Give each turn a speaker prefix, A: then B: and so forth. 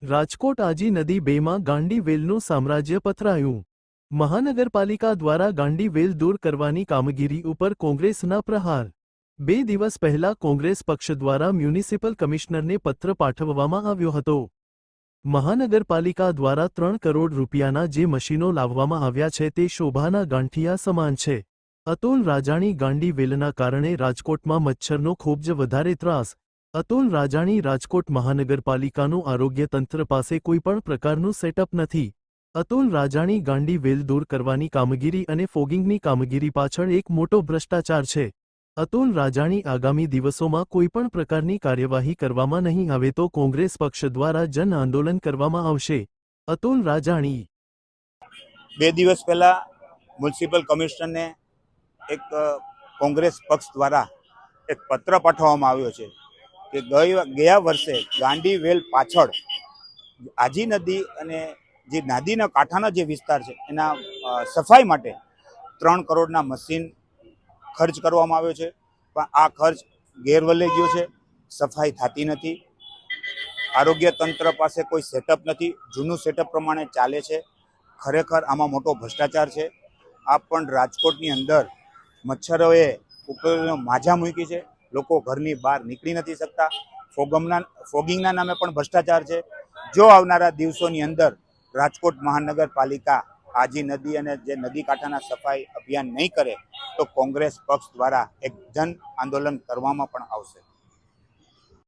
A: રાજકોટ આજી નદી 2 માં ગાંડી વેલનું સામ્રાજ્ય પથરાયું। મહાનગરપાલિકા દ્વારા ગાંડી વેલ દૂર કરવાની કામગીરી ઉપર કોંગ્રેસના પ્રહાર। 2 દિવસ પહેલા કોંગ્રેસ પક્ષ દ્વારા મ્યુનિસિપલ કમિશનરને પત્ર પાઠવવામાં આવ્યો હતો। મહાનગરપાલિકા દ્વારા 3 કરોડ રૂપિયાના જે મશીનો લાવવામાં આવ્યા છે તે શોભાના ગાંઠિયા સમાન છે। અતુલ રાજાણી ગાંડી વેલના કારણે રાજકોટમાં મચ્છરનો ખૂબ જ વધારે ત્રાસ। અતુલ રાજાણી રાજકોટ મહાનગરપાલિકાનું આરોગ્ય તંત્ર પાસે કોઈપણ પ્રકારનું સેટઅપ નથી। અતુલ રાજાણી ગાંડી વેલ દૂર કરવાની કામગીરી અને ફોગિંગની કામગીરી પાછળ એક મોટો ભ્રષ્ટાચાર છે। અતુલ રાજાણી આગામી દિવસોમાં કોઈપણ પ્રકારની કાર્યવાહી કરવામાં નહીં આવે તો કોંગ્રેસ પક્ષ દ્વારા જન આંદોલન કરવામાં આવશે। અતુલ રાજાણી
B: 2 દિવસ પહેલા મ્યુનિસિપલ કમિશનરને એક કોંગ્રેસ પક્ષ દ્વારા એક પત્ર પાઠવવામાં આવ્યો છે કે ગયા વર્ષે ગાંડી વેલ પાછળ આજી નદી અને જે નદીના કાંઠાનો જે વિસ્તાર છે એના સફાઈ માટે 3 કરોડના મશીન ખર્ચ કરવામાં આવ્યો છે, પણ આ ખર્ચ ગેરવલે ગયો છે। સફાઈ થતી નથી, આરોગ્ય તંત્ર પાસે કોઈ સેટઅપ નથી, જૂનું સેટઅપ પ્રમાણે ચાલે છે। ખરેખર આમાં મોટો ભ્રષ્ટાચાર છે। આ પણ રાજકોટની અંદર મચ્છરોએ ઉપરનો માજા મૂકી છે, લોકો ઘરની બહાર નીકળી નથી શકતા। ફોગિંગના નામે પણ ભ્રષ્ટાચાર છે। જો આવનારા દિવસોની અંદર રાજકોટ મહાનગરપાલિકા આજી નદી અને જે નદી કાંઠાના સફાઈ અભિયાન નહીં કરે તો કોંગ્રેસ પક્ષ દ્વારા એક જન આંદોલન કરવામાં પણ આવશે।